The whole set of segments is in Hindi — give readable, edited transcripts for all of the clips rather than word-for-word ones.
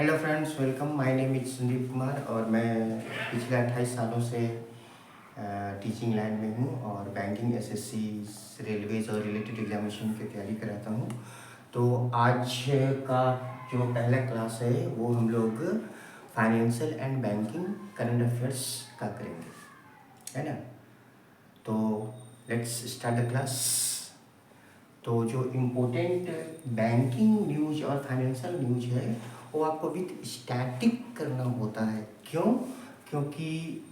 Hello friends, welcome. My name is Sandeep Kumar और मैं पिछले 28 सालों से टीचिंग लाइन में हूँ और बैंकिंग, एसएससी, रेलवेज और रिलेटेड एग्जामिनेशन की तैयारी कराता हूँ। तो आज का जो पहला क्लास है वो हम लोग financial and banking current affairs का करेंगे, है ना। तो लेट्स स्टार्ट द क्लास। तो जो इम्पोर्टेंट बैंकिंग न्यूज और फाइनेंशियल न्यूज है वो आपको विथ स्टैटिक करना होता है। क्यों? क्योंकि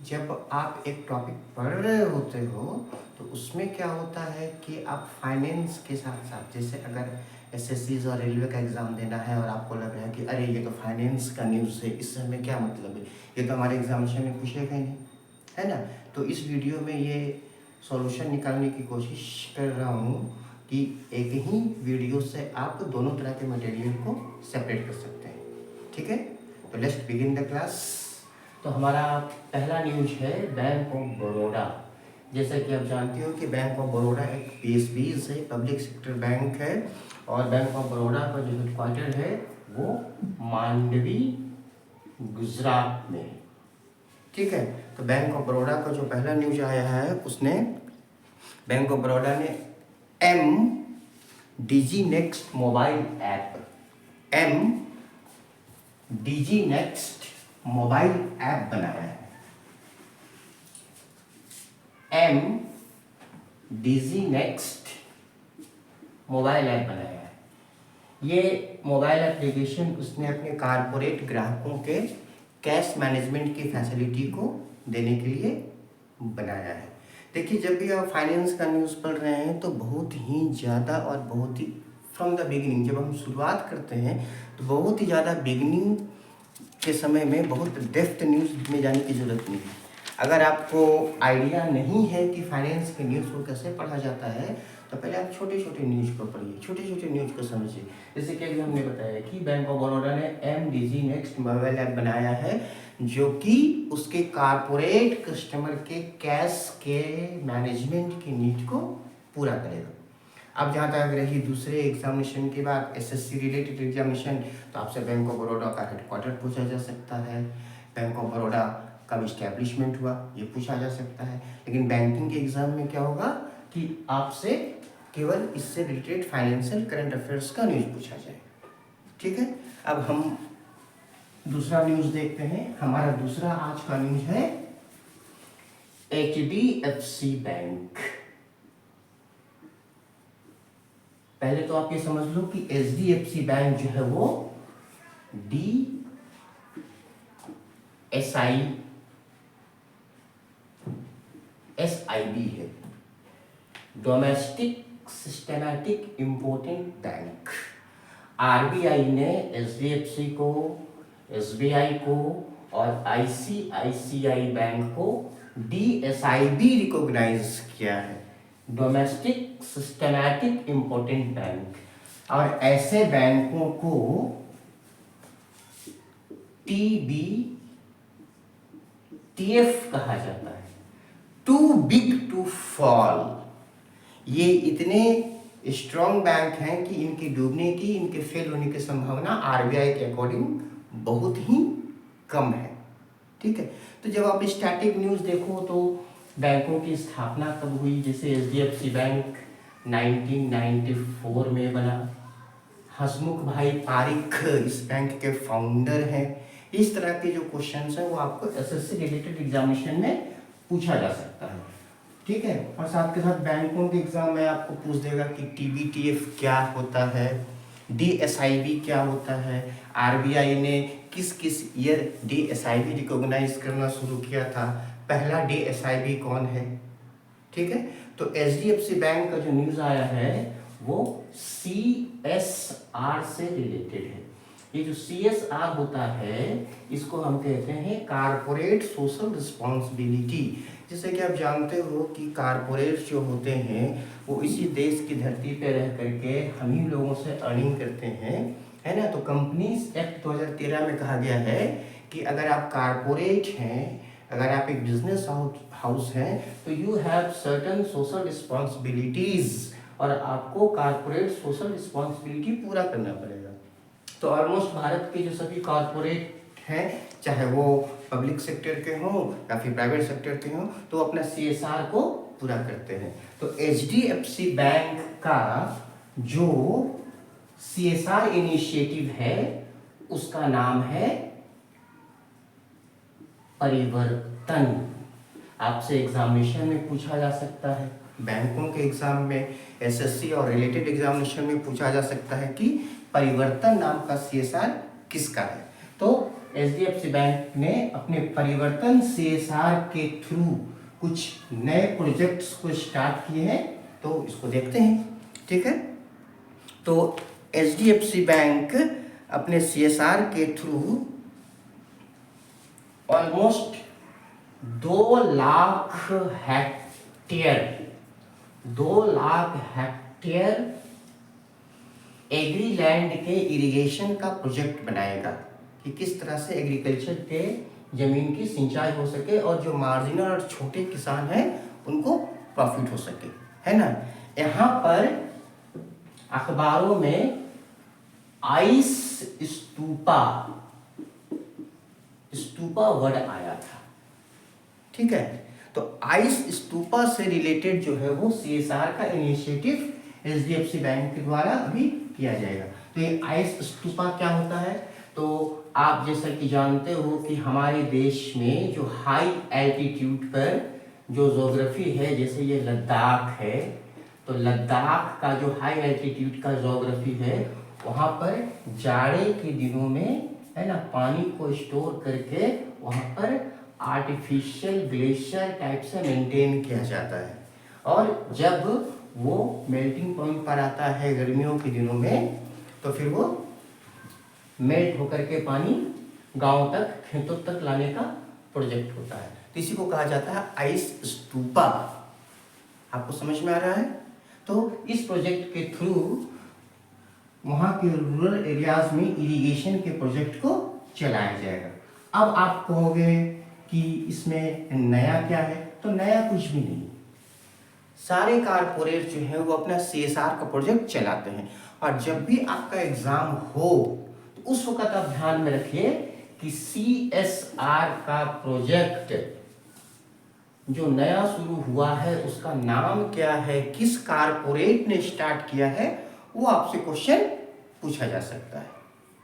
जब आप एक टॉपिक पढ़ रहे होते हो तो उसमें क्या होता है कि आप फाइनेंस के साथ साथ, जैसे अगर एसएससी और रेलवे का एग्ज़ाम देना है और आपको लग रहा है कि अरे ये तो फाइनेंस का न्यूज़ है, इससे हमें क्या मतलब है, ये तो हमारे एग्जामिनेशन में पूछेगा ही नहीं, है ना। तो इस वीडियो में ये सॉल्यूशन निकालने की कोशिश कर रहा हूँ कि एक ही वीडियो से आप दोनों तरह के मटेरियल को सेपरेट कर सकते हैं, ठीक है। तो लेट्स बिगिन द क्लास। तो हमारा पहला न्यूज है बैंक ऑफ बड़ौदा। जैसा कि आप जानते हो कि बैंक ऑफ बड़ौदा एक पीएसबी है, पब्लिक सेक्टर बैंक है, और बैंक ऑफ बड़ौदा का जो हेडक्वार्टर है वो मांडवी, गुजरात में है, ठीक है। तो बैंक ऑफ बड़ौदा का जो पहला न्यूज आया है उसने बैंक ऑफ बड़ौदा ने M DG next mobile app, M DG next mobile app बनाया है। M DG next mobile app बनाया है। ये मोबाइल एप्लीकेशन उसने अपने कारपोरेट ग्राहकों के कैश मैनेजमेंट की फैसिलिटी को देने के लिए बनाया है। देखिए, जब भी आप फाइनेंस का न्यूज़ पढ़ रहे हैं तो बहुत ही ज़्यादा और बहुत ही फ्रॉम द बिगिनिंग, जब हम शुरुआत करते हैं तो बहुत ही ज़्यादा बिगिनिंग के समय में बहुत डेप्थ न्यूज़ में जाने की ज़रूरत नहीं है। अगर आपको आइडिया नहीं है कि फाइनेंस के न्यूज़ को कैसे पढ़ा जाता है तो पहले आप छोटे छोटे न्यूज़ को पढ़िए, छोटे छोटे न्यूज़ को समझिए। जैसे कि अभी हमने बताया कि बैंक ऑफ बड़ौदा ने M DG next mobile app बनाया है जो कि उसके कारपोरेट कस्टमर के कैश के मैनेजमेंट की नीड को पूरा करेगा। अब जहाँ तक रही दूसरे एग्जामिनेशन के बाद एसएससी रिलेटेड एग्जामिनेशन, तो आपसे बैंक ऑफ बड़ौदा का हेडक्वार्टर पूछा जा सकता है, बैंक ऑफ बड़ौदा कब इस्टेब्लिशमेंट हुआ ये पूछा जा सकता है। लेकिन बैंकिंग के एग्जाम में क्या होगा कि आपसे केवल इससे रिलेटेड फाइनेंशियल करंट अफेयर्स का न्यूज़ पूछा जाएगा, ठीक है। अब हम दूसरा न्यूज़ देखते हैं। हमारा दूसरा आज का न्यूज़ है एचडीएफसी बैंक। पहले तो आप ये समझ लो कि एचडीएफसी बैंक जो है वो एसआईबी है, domestic systematic important bank. RBI ने एचडीएफसी को, एसबीआई को और आईसीआईसीआई बैंक को डीएसआईबी रिकॉग्नाइज किया है, डोमेस्टिक सिस्टमैटिक इम्पोर्टेंट बैंक। और ऐसे बैंकों को टीबीटीएफ कहा जाता है, टू बिग टू फॉल। ये इतने स्ट्रॉन्ग बैंक हैं कि इनकी डूबने की, इनके फेल होने की संभावना आरबीआई के अकॉर्डिंग बहुत ही कम है, ठीक है। तो जब आप स्टैटिक न्यूज़ देखो तो बैंकों की स्थापना कब हुई, जैसे एचडीएफसी बैंक 1994 में बना। हसमुख भाई पारिक इस बैंक के फाउंडर हैं। इस तरह के जो क्वेश्चंस हैं वो आपको एसएससी रिलेटेड एग्जामिनेशन में पूछा जा सकता है, ठीक है। और साथ के साथ बैंकों के एग्जाम में आपको पूछ देगा कि टीबीटीएफ क्या होता है, डीएसआईबी क्या होता है, आरबीआई ने किस किस ईयर डीएसआईबी रिकॉग्नाइज करना शुरू किया था, पहला डीएसआईबी कौन है, ठीक है। तो एचडीएफसी बैंक का जो न्यूज़ आया है वो सीएसआर से रिलेटेड है। ये जो सीएसआर होता है इसको हम कहते हैं कारपोरेट सोशल रिस्पॉन्सिबिलिटी। जैसे कि आप जानते हो कि कारपोरेट जो होते हैं वो इसी देश की धरती पे रह करके हम ही लोगों से अर्निंग करते हैं, है ना। तो कंपनीज एक्ट 2013 में कहा गया है कि अगर आप कारपोरेट हैं, अगर आप एक बिजनेस हाउस हैं तो you have certain social responsibilities, और आपको कारपोरेट सोशल रिस्पॉन्सिबिलिटी पूरा करना पड़ेगा। तो ऑलमोस्ट भारत के जो सभी कॉरपोरेट हैं, चाहे वो पब्लिक सेक्टर के हों या फिर प्राइवेट सेक्टर के हों, तो अपना CSR को पूरा करते हैं। तो HDFC बैंक का जो CSR इनिशिएटिव है उसका नाम है परिवर्तन। आपसे एग्जामिनेशन में पूछा जा सकता है, बैंकों के एग्जाम में, SSC और रिलेटेड एग्जामिनेशन में पूछा जा सकता है कि परिवर्तन नाम का CSR किसका है। तो HDFC बैंक ने अपने परिवर्तन CSR के थ्रू कुछ नए प्रोजेक्ट्स को स्टार्ट किए हैं, तो इसको देखते हैं। ठीक है, तो HDFC बैंक अपने CSR के through almost 2 lakh hectare agri land के इरिगेशन का प्रोजेक्ट बनाएगा कि किस तरह से एग्रीकल्चर के जमीन की सिंचाई हो सके और जो मार्जिनल और छोटे किसान हैं उनको प्रॉफिट हो सके, है ना। यहाँ पर अखबारों में आइस स्तूपा वर्ड आया था। ठीक है, तो आइस स्तूपा से रिलेटेड जो है वो CSR का इनिशिएटिव HDFC बैंक के द्वारा अभी किया जाएगा। तो ये आइस स्तूपा क्या होता है, तो आप जैसा कि जानते हो कि हमारे देश में जो हाई एल्टीट्यूड पर जो ज्योग्राफी है, जैसे ये लद्दाख है, तो लद्दाख का जो हाई एल्टीट्यूड का ज्योग्राफी है, वहाँ पर जाड़े के दिनों में, है ना, पानी को स्टोर करके वहाँ पर आर्टिफिशियल ग्लेशियर टाइप से मेंटेन किया जाता है। और जब वो मेल्टिंग पॉइंट पर आता है गर्मियों के दिनों में, तो फिर वो मेल्ट होकर के पानी गांव तक, खेतों तक लाने का प्रोजेक्ट होता है। तो इसी को कहा जाता है आइस स्तूपा। आपको समझ में आ रहा है? तो इस प्रोजेक्ट के थ्रू वहाँ के रूरल एरियाज में इरिगेशन के प्रोजेक्ट को चलाया जाएगा। अब आप कहोगे कि इसमें नया क्या है, तो नया कुछ भी नहीं। सारे कारपोरेट जो है वो अपना CSR का प्रोजेक्ट चलाते हैं, और जब भी आपका एग्जाम हो तो उस वक्त आप ध्यान में रखिए कि CSR का प्रोजेक्ट जो नया शुरू हुआ है उसका नाम क्या है, किस कारपोरेट ने स्टार्ट किया है, वो आपसे क्वेश्चन पूछा जा सकता है।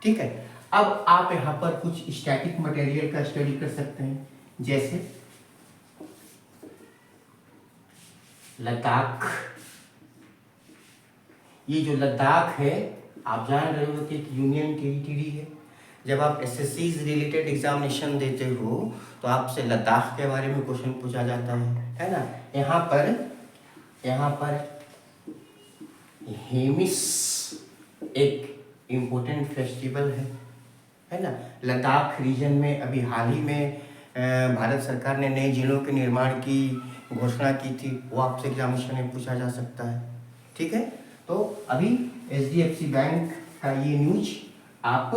ठीक है, अब आप यहाँ पर कुछ स्टैटिक मटेरियल का स्टडी कर सकते हैं, जैसे लद्दाख। ये जो लद्दाख है, आप जान रहे हो कि एक यूनियन टेरिटरी है। जब आप SSC रिलेटेड एग्जामिनेशन देते हो तो आपसे लद्दाख के बारे में क्वेश्चन पूछा जाता है ना। यहाँ पर हेमिस एक इम्पोर्टेंट फेस्टिवल है ना। लद्दाख रीजन में अभी हाल ही में भारत सरकार ने नए जिलों के निर्माण की घोषणा की थी, वो आपसे एग्जामिनेशन में पूछा जा सकता है। ठीक है, तो अभी HDFC बैंक का ये न्यूज आप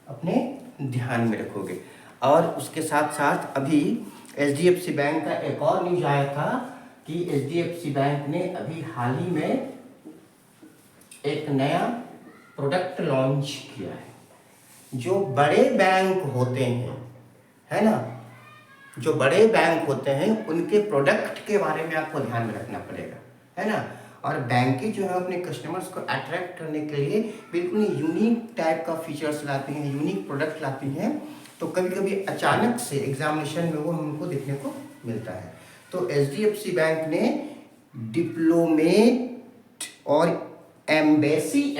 अपने ध्यान में रखोगे। और उसके साथ साथ अभी HDFC बैंक का एक और न्यूज आया था कि HDFC बैंक ने अभी हाल ही में एक नया प्रोडक्ट लॉन्च किया है। जो बड़े बैंक होते हैं, है ना, जो बड़े बैंक होते हैं उनके प्रोडक्ट के बारे में आपको ध्यान में रखना पड़ेगा, है ना। और बैंकें जो है अपने कस्टमर्स को अट्रैक्ट करने के लिए बिल्कुल यूनिक टाइप का फीचर्स लाती हैं, यूनिक प्रोडक्ट लाती हैं। तो कभी कभी अचानक से एग्जामिनेशन में वो हमको देखने को मिलता है। तो HDFC बैंक ने डिप्लोमेट और एम्बेसी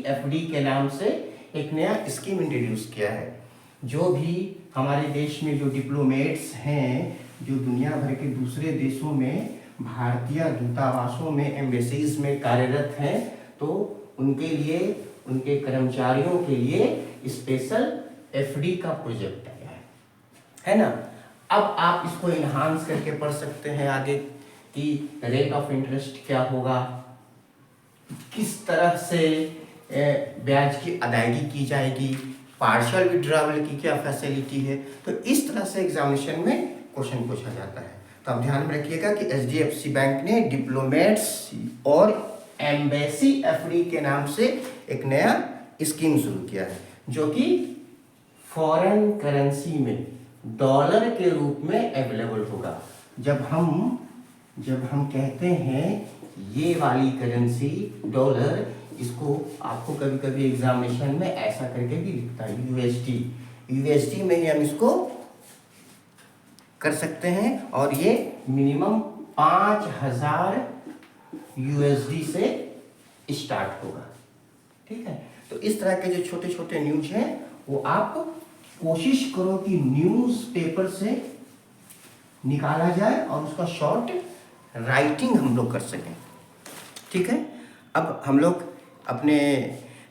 FD के नाम से एक नया स्कीम इंट्रोड्यूस किया है। जो भी हमारे देश में जो डिप्लोमेट्स हैं, जो दुनिया भर के दूसरे देशों में भारतीय दूतावासों में, एम्बेसीज में कार्यरत हैं, तो उनके लिए, उनके कर्मचारियों के लिए स्पेशल FD का प्रोजेक्ट आया है ना। अब आप इसको इन्हांस करके पढ़ सकते हैं आगे कि रेट ऑफ इंटरेस्ट क्या होगा, किस तरह से ब्याज की अदायगी की जाएगी, पार्शियल विड्रॉवल की क्या फैसिलिटी है। तो इस तरह से एग्जामिनेशन में क्वेश्चन पूछा जाता है। तो आप ध्यान में रखिएगा कि HDFC बैंक ने डिप्लोमेट्स और एम्बेसी एफडी के नाम से एक नया स्कीम शुरू किया है, जो कि फॉरेन करेंसी में डॉलर के रूप में अवेलेबल होगा। जब हम कहते हैं ये वाली करेंसी डॉलर, इसको आपको कभी कभी एग्जामिनेशन में ऐसा करके भी लिखता है यूएसडी में ही हम इसको कर सकते हैं, और ये मिनिमम 5000 यूएसडी से स्टार्ट होगा। ठीक है, तो इस तरह के जो छोटे छोटे न्यूज हैं वो आप कोशिश करो कि न्यूज पेपर से निकाला जाए और उसका शॉर्ट राइटिंग हम लोग कर सकें। ठीक है, अब हम लोग अपने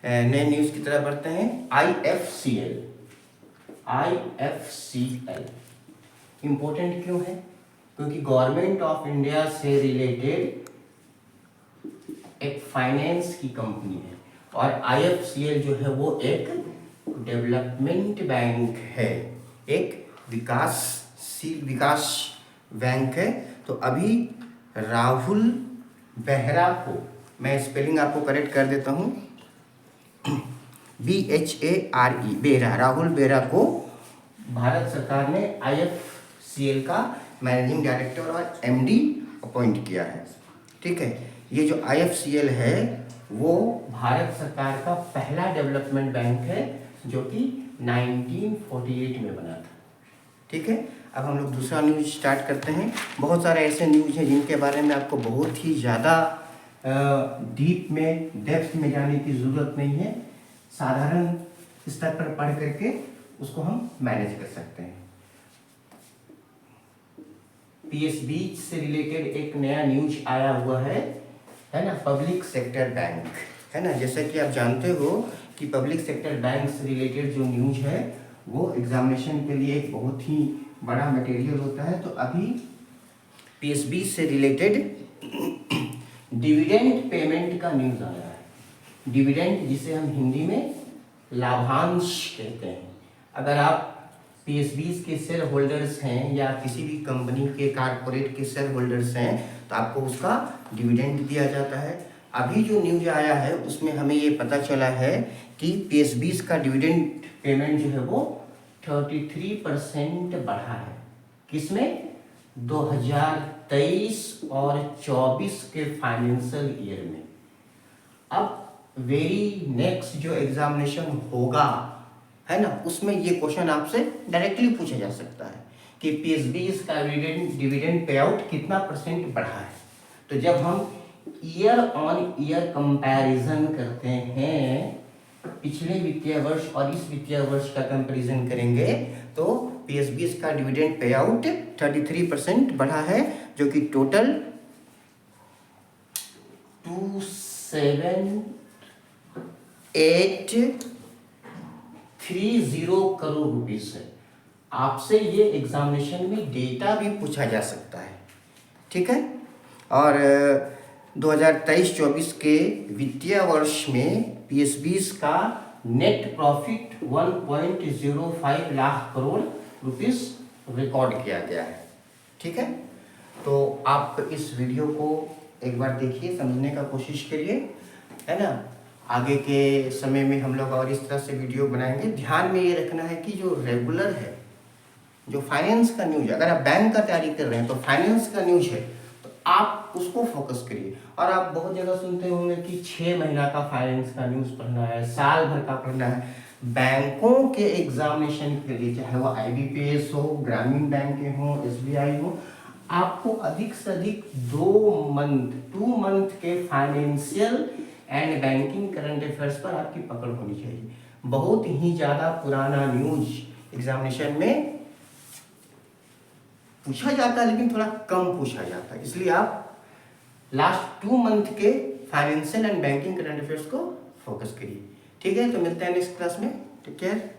नए न्यूज की तरफ बढ़ते हैं। IFCL इम्पोर्टेंट क्यों है? क्योंकि गवर्नमेंट ऑफ इंडिया से रिलेटेड एक फाइनेंस की कंपनी है, और IFCL जो है वो एक डेवलपमेंट बैंक है, एक विकास बैंक है। तो अभी राहुल बेहरा को, मैं स्पेलिंग आपको करेक्ट कर देता हूँ, BHARE बेहरा, राहुल बेहरा को भारत सरकार ने IFCL का मैनेजिंग डायरेक्टर और MD अपॉइंट किया है। ठीक है, ये जो IFCL है वो भारत सरकार का पहला डेवलपमेंट बैंक है, जो कि 1948 में बना था। ठीक है, अब हम लोग दूसरा न्यूज़ स्टार्ट करते हैं। बहुत सारे ऐसे न्यूज़ हैं जिनके बारे में आपको बहुत ही ज़्यादा डीप में, डेप्थ में जाने की ज़रूरत नहीं है। साधारण स्तर पर पढ़ करके उसको हम मैनेज कर सकते हैं। PSB से रिलेटेड एक नया न्यूज आया हुआ है ना, पब्लिक सेक्टर बैंक, है ना। जैसा कि आप जानते हो कि पब्लिक सेक्टर बैंक से रिलेटेड जो न्यूज है वो एग्जामिनेशन के लिए एक बहुत ही बड़ा मटेरियल होता है। तो अभी PSB से रिलेटेड डिविडेंड पेमेंट का न्यूज आया है। डिविडेंड, जिसे हम हिंदी में लाभांश कहते हैं। अगर आप PSB के शेयर होल्डर्स हैं या किसी भी कंपनी के कारपोरेट के शेयर होल्डर्स हैं तो आपको उसका डिविडेंड दिया जाता है। अभी जो न्यूज आया है उसमें हमें ये पता चला है कि PSB का डिविडेंड पेमेंट जो है वो 33% बढ़ा है। किसमें? 2023 और 24 के फाइनेंशियल ईयर में। अब वेरी नेक्स्ट जो एग्जामिनेशन होगा, है ना, उसमें ये क्वेश्चन आपसे डायरेक्टली पूछा जा सकता है कि PSB का डिविडेंड पे आउट कितना % बढ़ा है। तो जब हम ईयर ऑन ईयर कंपैरिजन करते हैं, पिछले वित्तीय वर्ष और इस वित्तीय वर्ष का कंपैरिजन करेंगे, तो PSB का डिविडेंड पे आउट 33% बढ़ा है, जो कि टोटल 27,830 करोड़ रुपीस है। आपसे ये एग्जामिनेशन में डेटा भी पूछा जा सकता है। ठीक है, और 2023-24 के वित्तीय वर्ष में PSB का net profit 1.05 lakh crore rupees record किया गया है। ठीक है, तो आप इस वीडियो को एक बार देखिए, समझने का कोशिश करिए, है ना। आगे के समय में हम लोग और इस तरह से वीडियो बनाएंगे। ध्यान में ये रखना है कि जो रेगुलर है, जो फाइनेंस का न्यूज है, अगर आप बैंक का तैयारी कर रहे हैं तो फाइनेंस का न्यूज है तो आप उसको फोकस करिए। और आप बहुत जगह सुनते होंगे कि 6 महीना का फाइनेंस का न्यूज पढ़ना है, साल भर का पढ़ना है। बैंकों के एग्जामिनेशन के लिए, चाहे वो IBPS हो, ग्रामीण बैंक हो, SBI हो, आपको अधिक से अधिक 2 मंथ के financial and banking current affairs पर आपकी पकड़ होनी चाहिए। बहुत ही ज़्यादा पुराना न्यूज एग्जामिनेशन में पूछा जाता है, लेकिन थोड़ा कम पूछा जाता है, इसलिए आप लास्ट 2 मंथ के financial and banking current affairs को फोकस करिए। ठीक है, तो मिलते हैं नेक्स्ट क्लास में। Take care.